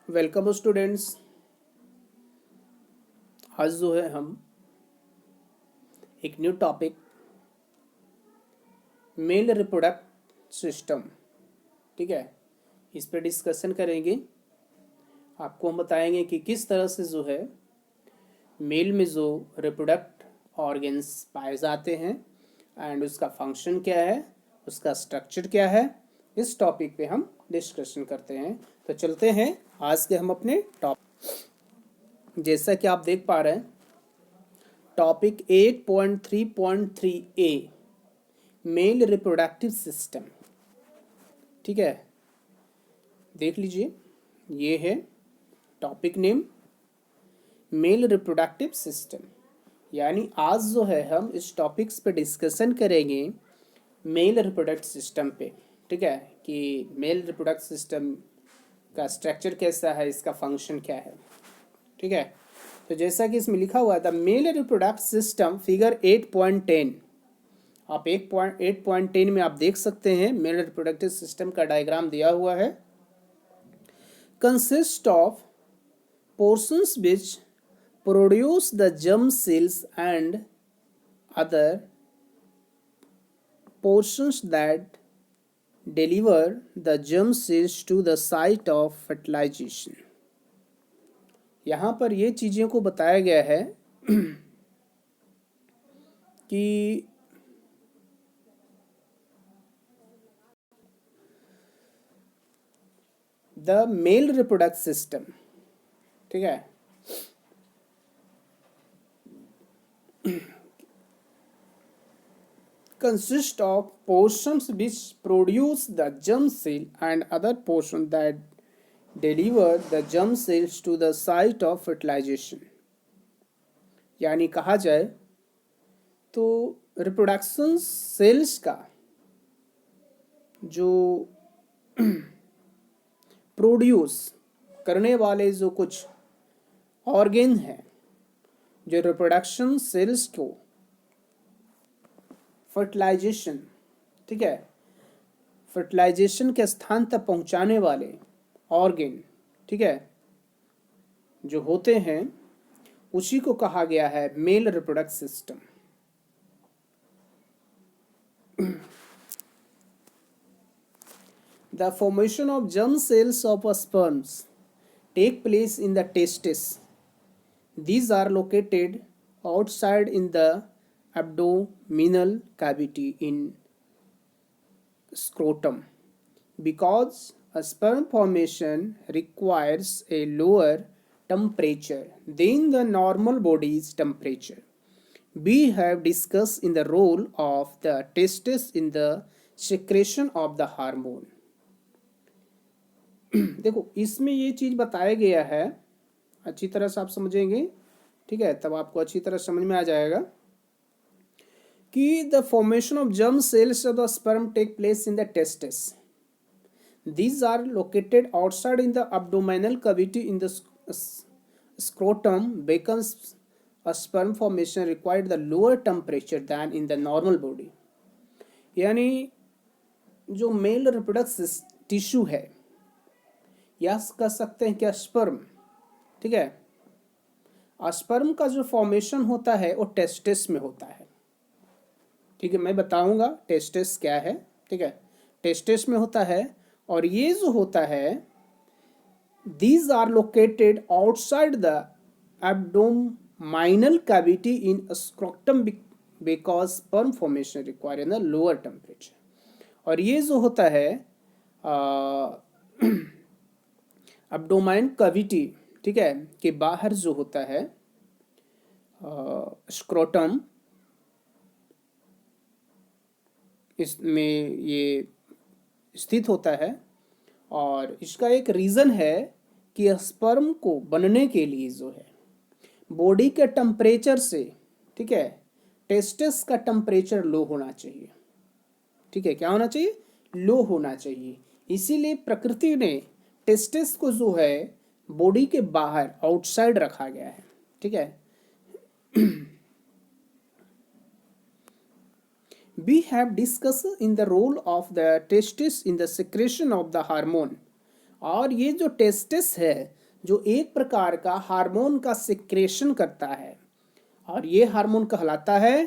Welcome students. आज जो है हम एक new topic mail reproduct system, ठीक है, इस पे डिस्कशन करेंगे। आपको हम बताएंगे कि किस तरह से जो है मेल में जो रिप्रोडक्ट ऑर्गन्स पाए जाते हैं एंड उसका फंक्शन क्या है, उसका स्ट्रक्चर क्या है। इस टॉपिक पे हम डिस्कशन करते हैं। तो चलते हैं आज के हम अपने टॉपिक। जैसा कि आप देख पा रहे हैं, टॉपिक 8.3.3 ए मेल रिप्रोडक्टिव सिस्टम, ठीक है, देख लीजिए। ये है topic name, mail reproductive system. यानी आज जो है हम इस टॉपिक्स पे डिस्कशन करेंगे मेल रिप्रोडक्ट सिस्टम पे, ठीक है, कि मेल रिप्रोडक्ट सिस्टम का स्ट्रक्चर कैसा है, इसका फंक्शन क्या है, ठीक है। तो जैसा कि इसमें लिखा हुआ था मेल रिप्रोडक्ट सिस्टम फिगर 8.10, आप 8.10 में आप देख सकते हैं मेल रिप्रोडक्टिव सिस्टम का डायग्राम दिया हुआ है। Consist of portions which produce the germ cells and other portions that deliver the germ cells to the site of fertilization. यहाँ पर ये चीज़ों को बताया गया है कि द मेल रिप्रोडक्ट सिस्टम, ठीक है, consist of portions which produce the germ cell and other portions that deliver the germ cells to the site of fertilization। यानी कहा जाए तो रिप्रोडक्शन सेल्स का जो प्रोड्यूस करने वाले जो कुछ ऑर्गेन हैं, जो रिप्रोडक्शन सेल्स को फर्टिलाइजेशन, ठीक है, फर्टिलाइजेशन के स्थान तक पहुंचाने वाले ऑर्गेन, ठीक है, जो होते हैं, उसी को कहा गया है male reproduct system. The formation of germ cells of sperms take place in the testes. These are located outside in the abdominal cavity in scrotum. Because a sperm formation requires a lower temperature than the normal body's temperature, we have discussed in the role of the testes in the secretion of the hormone. देखो, इसमें ये चीज बताया गया है, अच्छी तरह से आप समझेंगे, ठीक है, तब आपको अच्छी तरह समझ में आ जाएगा कि the formation of germ cells of the sperm take place in the testis. These are located outside in the abdominal cavity in the scrotum. Because a sperm formation required the lower temperature than in the normal body। यानी जो male reproductive tissue है, या कह सकते हैं कि sperm, ठीक है, स्पर्म का जो फॉर्मेशन होता है वो टेस्टिस में होता है, ठीक है। मैं बताऊंगा टेस्टिस क्या है, ठीक है, टेस्टिस में होता है। और ये जो होता है, these are located outside the abdominal cavity in scrotum because sperm formation require a lower temperature। और ये जो होता है एब्डोमाइन कैविटी, ठीक है, के बाहर जो होता है स्क्रोटम, इसमें ये स्थित होता है। और इसका एक रीज़न है कि स्पर्म को बनने के लिए जो है बॉडी के टेम्परेचर से, ठीक है, टेस्टिस का टेम्परेचर लो होना चाहिए, ठीक है, क्या होना चाहिए, लो होना चाहिए। इसीलिए प्रकृति ने टेस्टिस को जो है बॉडी के बाहर आउटसाइड रखा गया है, ठीक है। We have discussed in the role of the testis in the secretion of the hormone। और ये जो टेस्टिस है जो एक प्रकार का हार्मोन का सिक्रेशन करता है, और ये हार्मोन कहलाता है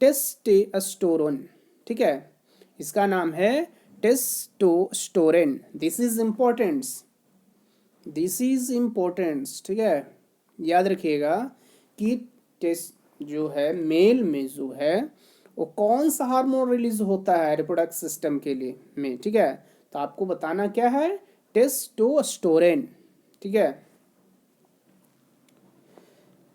टेस्टोस्टेरोन। ठीक है, इसका नाम है testosterone. This is importance, this is importance. ठीक है, याद रखिएगा कि टेस्ट जो है मेल में जो है वो कौन सा हार्मोन रिलीज होता है रिप्रोडक्टिव सिस्टम के लिए में। ठीक है, तो आपको बताना क्या है, टेस्टोस्टेरोन। ठीक है,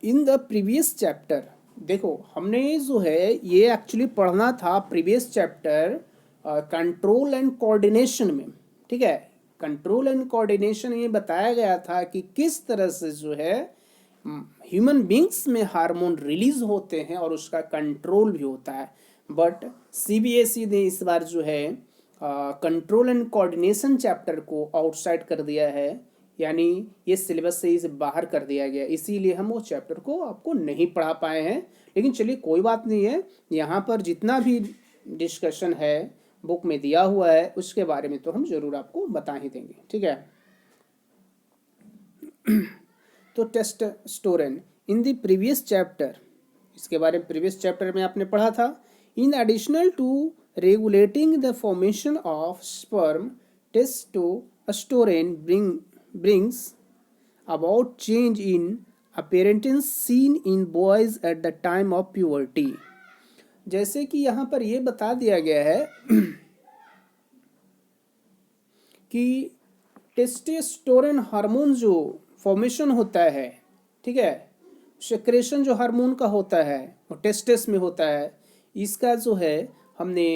इन द प्रीवियस चैप्टर, देखो हमने जो है ये एक्चुअली पढ़ना था previous chapter control and coordination में। ठीक है, कंट्रोल एंड कोऑर्डिनेशन ये बताया गया था कि किस तरह से जो है ह्यूमन बींग्स में हार्मोन रिलीज होते हैं और उसका कंट्रोल भी होता है। बट सीबीएसई ने इस बार जो है कंट्रोल एंड कोऑर्डिनेशन चैप्टर को आउटसाइड कर दिया है, यानी ये सिलेबस से इसे बाहर कर दिया गया, इसीलिए हम वो चैप्टर को आपको नहीं पढ़ा पाए हैं। लेकिन चलिए कोई बात नहीं है, यहाँ पर जितना भी डिस्कशन है बुक में दिया हुआ है उसके बारे में तो हम जरूर आपको बता ही देंगे। ठीक है, तो testosterone in the previous chapter, इसके बारे में प्रीवियस चैप्टर में आपने पढ़ा था। In additional to regulating the formation of sperm, testosterone brings about change in appearance seen in boys at the time of puberty। जैसे कि यहाँ पर ये बता दिया गया है कि टेस्टोस्टेरोन हार्मोन जो फॉर्मेशन होता है, ठीक है, सेक्रेशन जो हार्मोन का होता है वो टेस्टिस में होता है। इसका जो है हमने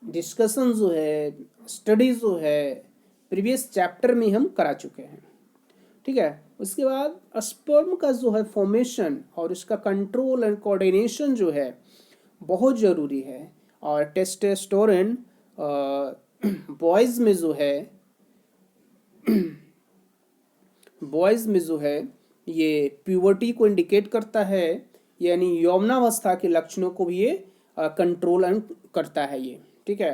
डिस्कशन जो है, स्टडी जो है प्रीवियस चैप्टर में हम करा चुके हैं। ठीक है, उसके बाद स्पर्म का जो है फॉर्मेशन और उसका कंट्रोल एंड कोऑर्डिनेशन जो है बहुत ज़रूरी है। और टेस्टोस्टेरोन बॉयज़ में जो है ये प्यूबर्टी को इंडिकेट करता है, यानी यौवनावस्था के लक्षणों को भी ये कंट्रोल करता है ये। ठीक है,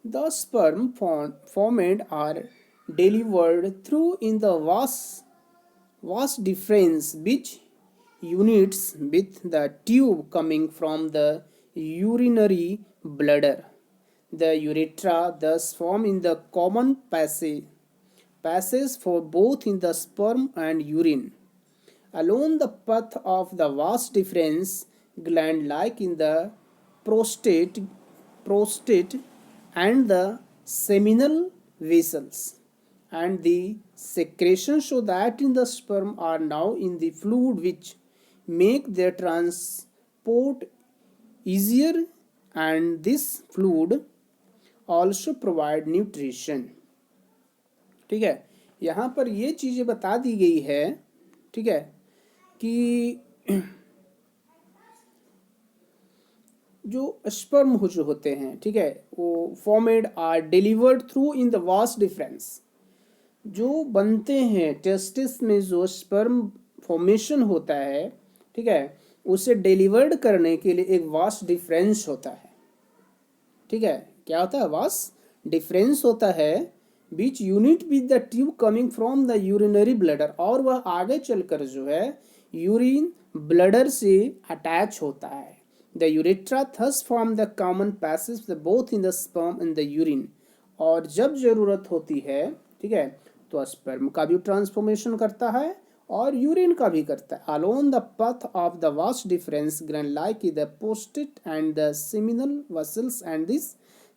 the sperm formed are delivered through in the vas deferens, which unites with the tube coming from the urinary bladder. The urethra thus form in the common passage for both in the sperm and urine. Along the path of the vas deferens gland, like in the prostate and the seminal vessels, and the secretion show that in the sperm are now in the fluid, which make their transport easier, and this fluid also provide nutrition। ठीक है, यहाँ पर ये चीज़ें बता दी गई है, ठीक है, कि जो स्पर्म जो होते हैं, ठीक है, वो formed are delivered through in the vas deferens, जो बनते हैं टेस्टिस में जो स्पर्म फॉर्मेशन होता है, ठीक है, उसे डिलीवर्ड करने के लिए एक वास डिफरेंस होता है। ठीक है, क्या होता है, वास डिफरेंस होता है, बीच unit with the tube coming from the urinary bladder, और वह आगे चलकर जो है यूरिन ब्लडर से अटैच होता है। The urethra thus form the common passage both in the sperm and the urine, और जब जरूरत होती है, ठीक है, तो स्पर्म का भी ट्रांसफॉर्मेशन करता है और यूरिन का भी करता है। Along the path of the vas deferens gland, like the prostate and the seminal vessels, and this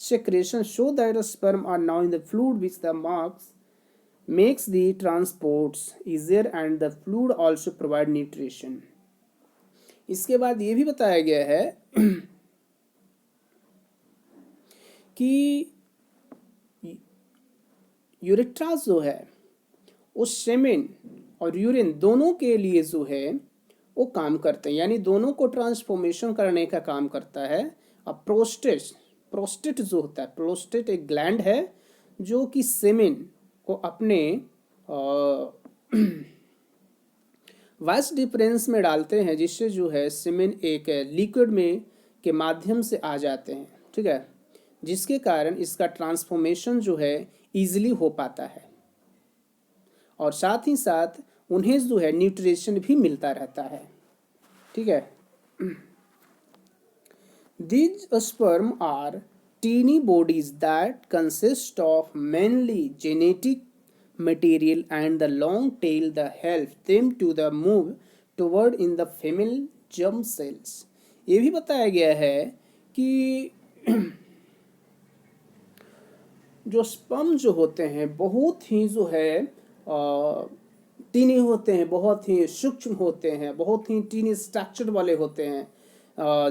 secretion show that the sperm are now in the fluid, which the makes the transports easier, and the fluid also provide nutrition। इसके बाद ये भी बताया गया है कि urethra जो है उस सेमेन और यूरिन दोनों के लिए जो है वो काम करते हैं, यानी दोनों को ट्रांसफॉर्मेशन करने का काम करता है। अब प्रोस्टेट जो होता है, प्रोस्टेट एक ग्लैंड है जो कि सेमेन को अपने वास डिफरेंस में डालते हैं, जिससे जो है सीमेन एक लिक्विड में के माध्यम से आ जाते हैं। ठीक है, जिसके कारण इसका ट्रांसफॉर्मेशन जो है ईजिली हो पाता है, और साथ ही साथ उन्हें जो है न्यूट्रिशन भी मिलता रहता है। ठीक है। These sperm are teeny bodies that consist of mainly genetic material, and the long tail that helps them to the move toward in the female germ cells. ये भी बताया गया है कि जो स्पर्म जो होते हैं बहुत ही जो है टीनी होते हैं, बहुत ही सूक्ष्म होते हैं, बहुत ही टीनी स्ट्रक्चर वाले होते हैं,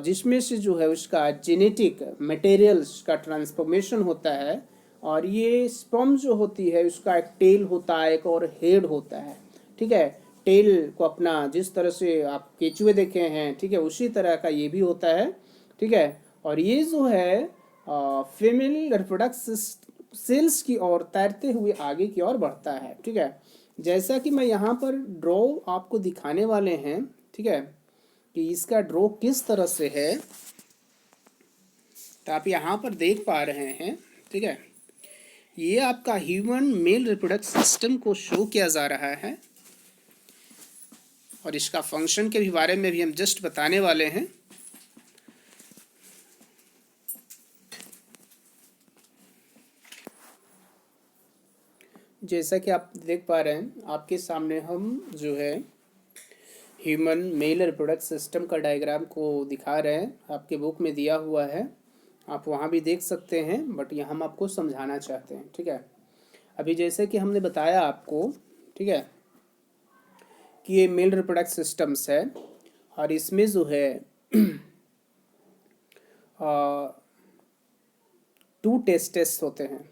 जिसमें से जो है उसका जेनेटिक मटेरियल्स का ट्रांसफॉर्मेशन होता है। और ये स्पर्म जो होती है उसका एक टेल होता है, एक और हेड होता है। ठीक है। टेल को अपना जिस तरह से आप केचुए देखे हैं, ठीक है, उसी तरह का ये भी होता है। ठीक है। और ये जो है फीमेल रिप्रोडक्टिव सेल्स की ओर तैरते हुए आगे की ओर बढ़ता है। ठीक है। जैसा कि मैं यहाँ पर ड्रॉ आपको दिखाने वाले हैं, ठीक है, कि इसका ड्रॉ किस तरह से है, तो आप यहाँ पर देख पा रहे हैं। ठीक है। ये आपका ह्यूमन मेल रिप्रोडक्टिव सिस्टम को शो किया जा रहा है, और इसका फंक्शन के भी बारे में भी हम जस्ट बताने वाले हैं। जैसा कि आप देख पा रहे हैं, आपके सामने हम जो है ह्यूमन मेल रिप्रोडक्टिव सिस्टम का डायग्राम को दिखा रहे हैं। आपके बुक में दिया हुआ है, आप वहाँ भी देख सकते हैं, बट यहाँ हम आपको समझाना चाहते हैं। ठीक है। अभी जैसे कि हमने बताया आपको, ठीक है, कि ये मेल रिप्रोडक्टिव सिस्टम्स है, और इसमें जो है 2 टेस्टिस होते हैं।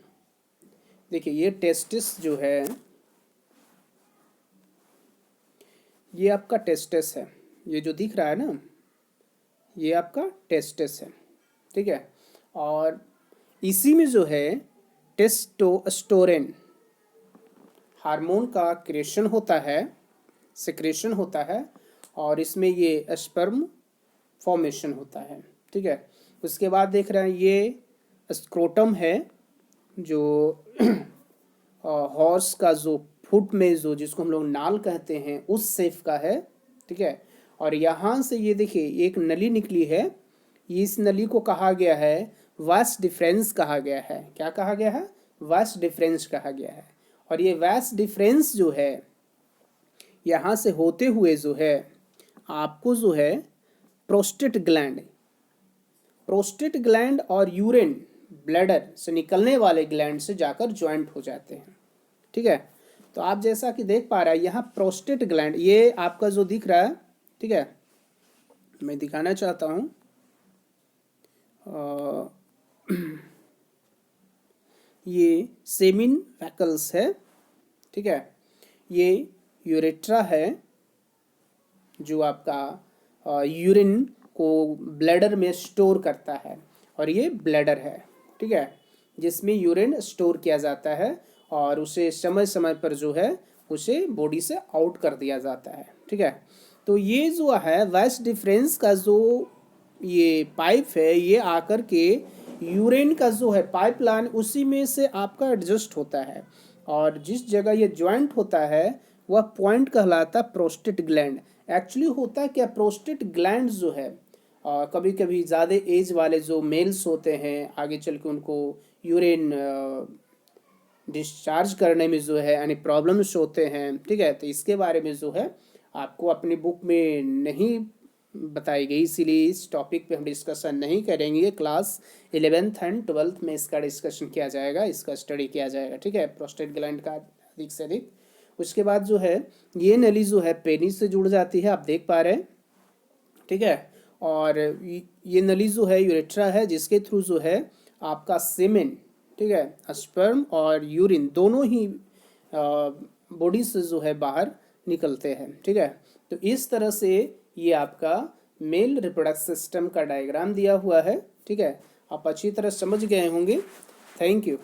देखिए ये टेस्टिस जो है, ये आपका टेस्टिस है, ये जो दिख रहा है ना, ये आपका टेस्टिस है। ठीक है। और इसी में जो है टेस्टोस्टेरोन हार्मोन का क्रिएशन होता है, सिक्रेशन होता है, और इसमें ये स्पर्म फॉर्मेशन होता है। ठीक है। उसके बाद देख रहे हैं ये स्क्रोटम है, जो हॉर्स का जो फुट में जो जिसको हम लोग नाल कहते हैं उस शेप का है। ठीक है। और यहाँ से ये देखिए एक नली निकली है, इस नली को कहा गया है वास डिफरेंस कहा गया है। क्या कहा गया है? वास डिफरेंस कहा गया है। और ये वास डिफरेंस जो है यहाँ से होते हुए जो है आपको जो है प्रोस्टेट ग्लैंड और यूरिन ब्लैडर से निकलने वाले ग्लैंड से जाकर ज्वाइंट हो जाते हैं। ठीक है। तो आप जैसा कि देख पा रहे हैं यहाँ प्रोस्टेट ग्लैंड, ये आपका जो दिख रहा है, ठीक है, मैं दिखाना चाहता हूँ, ये सेमिन वैकल्स है। ठीक है। ये यूरेट्रा है जो आपका यूरिन को ब्लैडर में स्टोर करता है, और ये ब्लैडर है। ठीक है, जिसमें यूरिन स्टोर किया जाता है और उसे समय समय पर जो है उसे बॉडी से आउट कर दिया जाता है। ठीक है। तो ये जो है वास डिफरेंस का जो ये पाइप है, ये आकर के यूरिन का जो है पाइपलाइन उसी में से आपका एडजस्ट होता है, और जिस जगह ये ज्वाइंट होता है वह पॉइंट कहलाता प्रोस्टेट ग्लैंड। एक्चुअली होता है क्या, प्रोस्टेट ग्लैंड जो है कभी कभी ज़्यादा एज वाले जो मेल्स होते हैं, आगे चल के उनको यूरिन डिस्चार्ज करने में जो है यानी प्रॉब्लम्स होते हैं। ठीक है। तो इसके बारे में जो है आपको अपनी बुक में नहीं बताई गई, इसीलिए इस टॉपिक पे हम डिस्कशन नहीं करेंगे। क्लास 11th एंड 12th में इसका डिस्कशन किया जाएगा, इसका स्टडी किया जाएगा। ठीक है, प्रोस्टेट ग्लैंड का अधिक से अधिक। उसके बाद जो है ये नली जो है पेनिस से जुड़ जाती है, आप देख पा रहे हैं। ठीक है। और ये नली जो है यूरेट्रा है, जिसके थ्रू जो है आपका सेमेन, ठीक है, स्पर्म और यूरिन दोनों ही बॉडी से जो है बाहर निकलते हैं। ठीक है। तो इस तरह से ये आपका मेल रिप्रोडक्टिव सिस्टम का डायग्राम दिया हुआ है। ठीक है, आप अच्छी तरह समझ गए होंगे। Thank you.